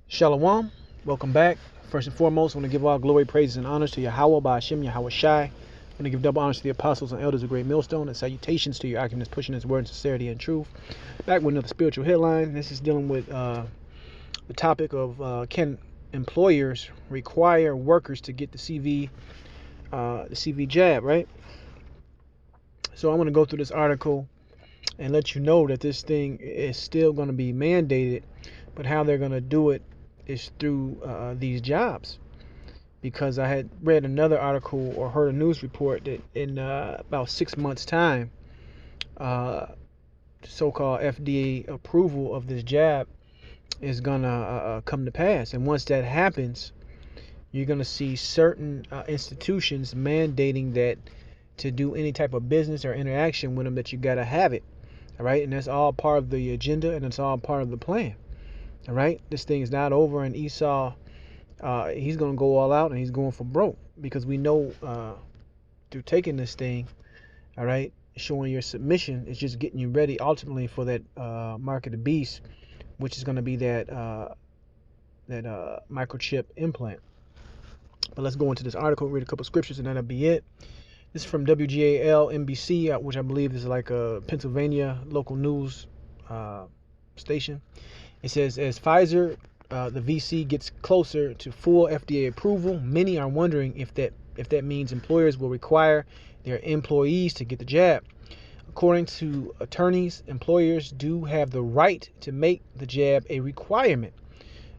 Shalom, welcome back. First and foremost, I want to give all glory, praises, and honors to Yahweh, Ba'ashem, Yahweh Shai. I want to give double honors to the apostles and elders of Great Millstone, and salutations to your occupants pushing his word in sincerity and truth. Back with another spiritual headline. This is dealing with the topic of can employers require workers to get the CV jab, right? So I want to go through this article and let you know that this thing is still going to be mandated, but how they're going to do it is through these jobs. Because I had read another article or heard a news report that in about 6 months' time, so-called FDA approval of this jab is gonna come to pass. And once that happens, you're gonna see certain institutions mandating that to do any type of business or interaction with them that you gotta have it. All right, and that's all part of the agenda, and it's all part of the plan. All right, this thing is not over, and Esau, he's gonna go all out, and he's going for broke, because we know through taking this thing, all right, showing your submission is just getting you ready ultimately for that mark of the beast, which is going to be that microchip implant. But let's go into this article, read a couple scriptures, and that'll be it. This is from WGAL NBC, which I believe is like a Pennsylvania local news station. It says, as Pfizer, the VC, gets closer to full FDA approval, many are wondering if that means employers will require their employees to get the jab. According to attorneys, employers do have the right to make the jab a requirement.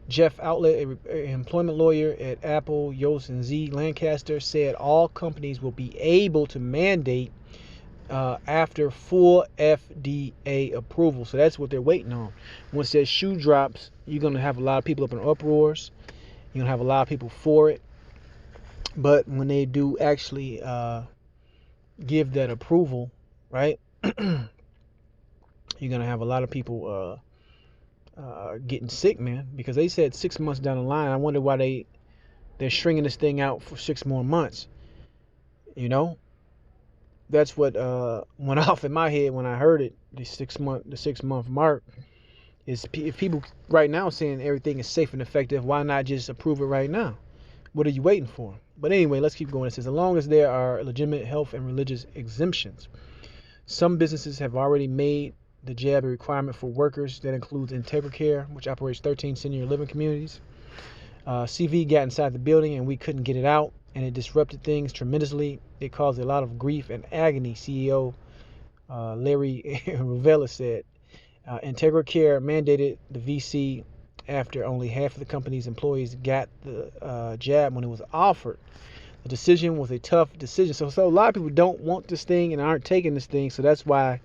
Jeff Outlet, an employment lawyer at Apple, Yost, and Z Lancaster, said all companies will be able to mandate after full FDA approval. So that's what they're waiting on. Once that shoe drops, you're going to have a lot of people up in uproars. You're going to have a lot of people for it. But when they do actually give that approval, right, you're going to have a lot of people getting sick, man, because they said 6 months down the line. I wonder why they're stringing this thing out for 6 more months. You know, that's what went off in my head when I heard it. The 6 month mark is, if people right now saying everything is safe and effective, why not just approve it right now? What are you waiting for? But anyway, let's keep going. It says, as long as there are legitimate health and religious exemptions, some businesses have already made the jab a requirement for workers. That includes IntegraCare, which operates 13 senior living communities. CV got inside the building and we couldn't get it out, and it disrupted things tremendously. It caused a lot of grief and agony, CEO Larry Ravella said. IntegraCare mandated the VC after only half of the company's employees got the jab when it was offered. The decision was a tough decision. So a lot of people don't want this thing and aren't taking this thing. So that's why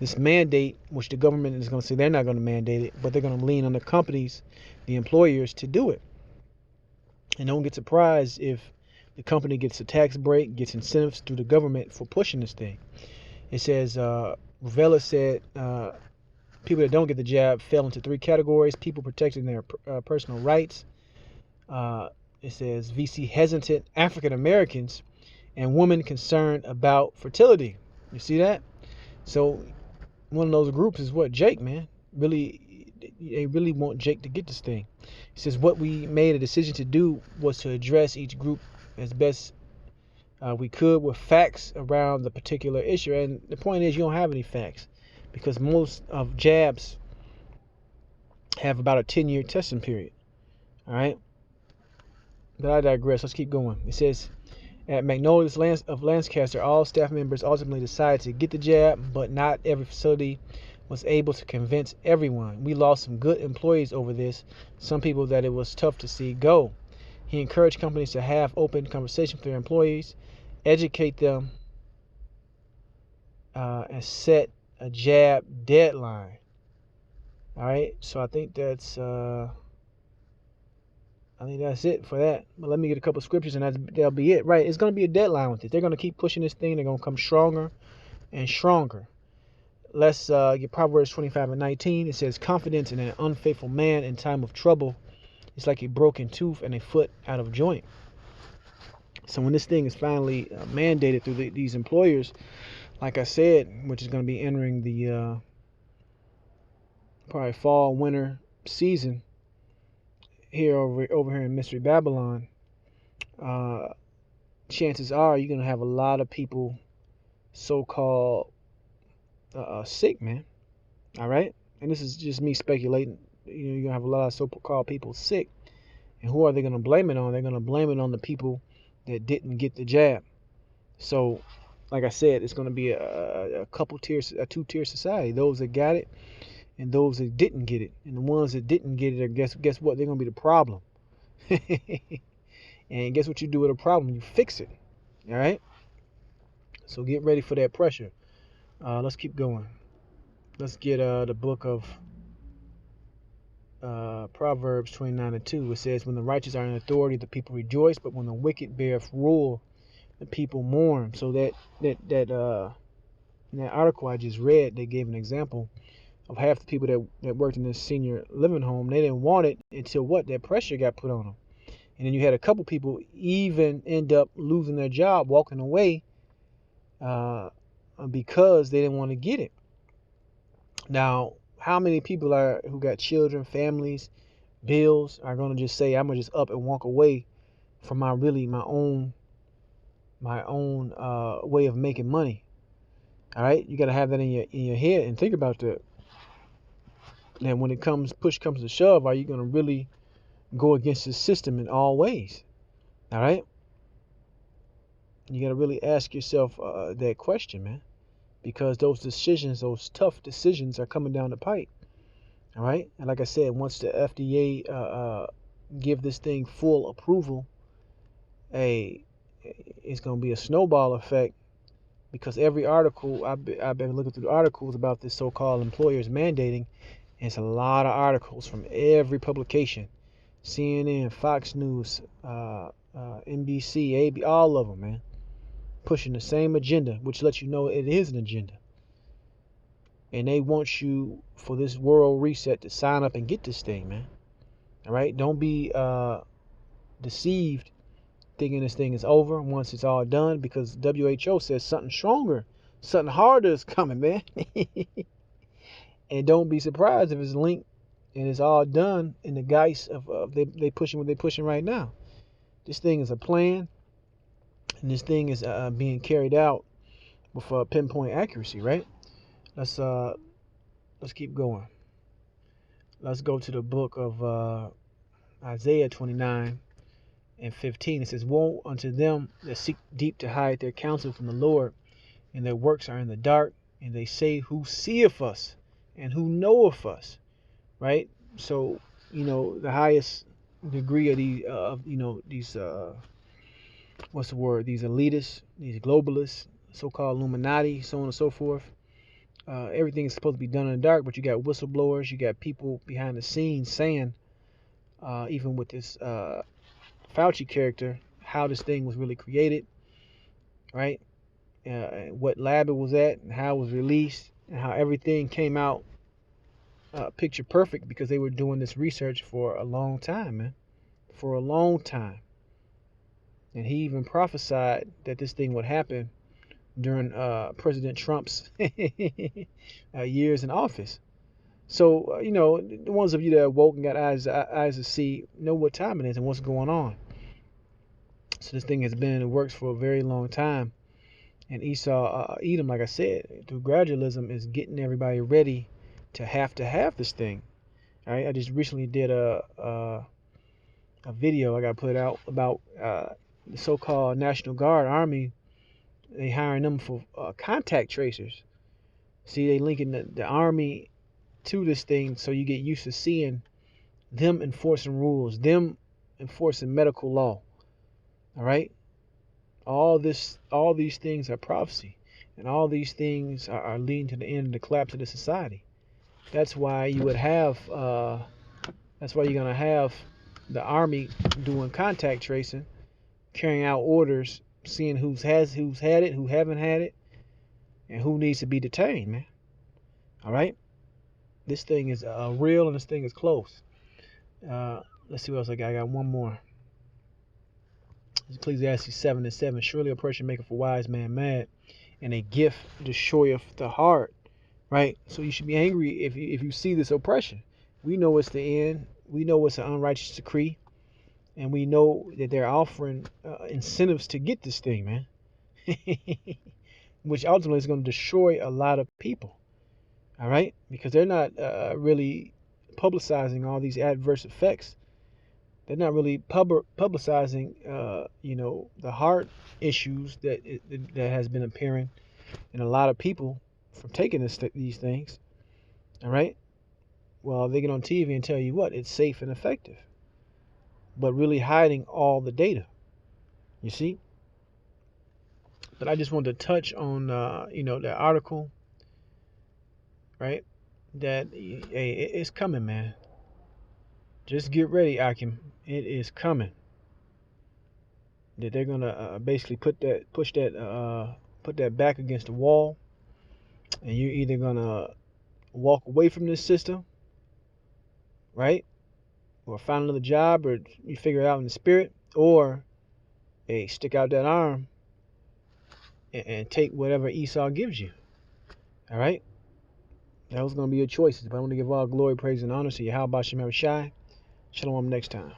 this mandate, which the government is going to say they're not going to mandate it, but they're going to lean on the companies, the employers, to do it. And don't get surprised if the company gets a tax break, gets incentives through the government for pushing this thing. It says, Ravella said, people that don't get the jab fell into 3 categories: people protecting their personal rights. It says VC hesitant African Americans and women concerned about fertility. You see that? So one of those groups is what, Jake, man. They really want Jake to get this thing. He says what we made a decision to do was to address each group as best we could with facts around the particular issue. And the point is, you don't have any facts, because most of jabs have about a 10-year testing period. All right. But I digress. Let's keep going. It says, at Magnolia's of Lancaster, all staff members ultimately decided to get the jab, but not every facility was able to convince everyone. We lost some good employees over this, some people that it was tough to see go. He encouraged companies to have open conversation with their employees, educate them, and set a jab deadline. All right, so I think that's it for that. But let me get a couple scriptures, and that'll be it. Right, it's going to be a deadline with it. They're going to keep pushing this thing. They're going to come stronger and stronger. Let's get Proverbs 25:19. It says, confidence in an unfaithful man in time of trouble is like a broken tooth and a foot out of joint. So when this thing is finally mandated through these employers, like I said, which is going to be entering the probably fall, winter season, here over here in Mystery Babylon, chances are you're gonna have a lot of people so-called sick, man. All right, and this is just me speculating. You're gonna have a lot of so-called people sick, and who are they gonna blame it on? They're gonna blame it on the people that didn't get the jab. So, like I said, it's gonna be a couple tiers, a two-tier society: those that got it and those that didn't get it. And the ones that didn't get it, guess what? They're gonna be the problem. And guess what you do with a problem? You fix it. All right. So get ready for that pressure. Let's keep going. Let's get the book of Proverbs 29:2. It says, "When the righteous are in authority, the people rejoice, but when the wicked beareth rule, the people mourn." So in that article I just read, they gave an example of half the people that worked in this senior living home. They didn't want it until what? That pressure got put on them. And then you had a couple people even end up losing their job, walking away because they didn't want to get it. Now, how many people who got children, families, bills are going to just say, "I'm gonna just up and walk away from my own way of making money"? All right, you got to have that in your head and think about that. And when push comes to shove, are you going to really go against the system in all ways? All right, you got to really ask yourself that question, man, because those tough decisions are coming down the pipe. All right, and like I said, once the FDA give this thing full approval, it's going to be a snowball effect, because every article I've been looking through the articles about this so-called employers mandating, and it's a lot of articles from every publication, CNN, Fox News, NBC, AB, all of them, man, pushing the same agenda, which lets you know it is an agenda. And they want you, for this world reset, to sign up and get this thing, man. All right? Don't be deceived thinking this thing is over once it's all done, because WHO says something stronger, something harder is coming, man. And don't be surprised if it's linked and it's all done in the guise of they pushing what they're pushing right now. This thing is a plan, and this thing is being carried out with pinpoint accuracy, right? Let's keep going. Let's go to the book of Isaiah 29:15. It says, "Woe unto them that seek deep to hide their counsel from the Lord, and their works are in the dark, and they say, Who seeth us, and who knoweth us?" Right? So, the highest degree of these what's the word? These elitists, these globalists, so-called Illuminati, so on and so forth. Everything is supposed to be done in the dark, but you got whistleblowers, you got people behind the scenes saying, even with this Fauci character, how this thing was really created, right? What lab it was at, and how it was released, and how everything came out picture perfect, because they were doing this research for a long time, man, for a long time. And he even prophesied that this thing would happen during President Trump's years in office. So, the ones of you that are woke and got eyes to see know what time it is and what's going on. So this thing has been in the works for a very long time. And Edom, like I said, through gradualism, is getting everybody ready to have this thing. All right, I just recently did a video I got put out about the so-called National Guard Army. They hiring them for contact tracers. See, they linking the Army to this thing, so you get used to seeing them enforcing rules, them enforcing medical law. All right, all these things are prophecy, and all these things are leading to the end of the collapse of the society. That's why you would have. That's why you're gonna have the Army doing contact tracing, carrying out orders, seeing who's had it, who haven't had it, and who needs to be detained, man. All right, this thing is real, and this thing is close. Let's see what else I got. I got one more. Ecclesiastes 7:7. "Surely oppression maketh a wise man mad, and a gift destroyeth the heart." Right. So you should be angry if you see this oppression. We know it's the end. We know it's an unrighteous decree, and we know that they're offering incentives to get this thing, man, which ultimately is going to destroy a lot of people. All right, because they're not really publicizing all these adverse effects. They're not really publicizing, the heart issues that has been appearing in a lot of people from taking these things. All right. Well, they get on TV and tell you what it's safe and effective, but really hiding all the data. You see. But I just wanted to touch on, that article, right? That hey, it's coming, man. Just get ready, Akim. It is coming. That they're gonna basically push that back against the wall, and you're either gonna walk away from this system, right, or find another job, or you figure it out in the spirit, or hey, stick out that arm and take whatever Esau gives you. All right, that was gonna be your choices. But I want to give all glory, praise, and honor to Yahweh Shem Shai. Shalom next time.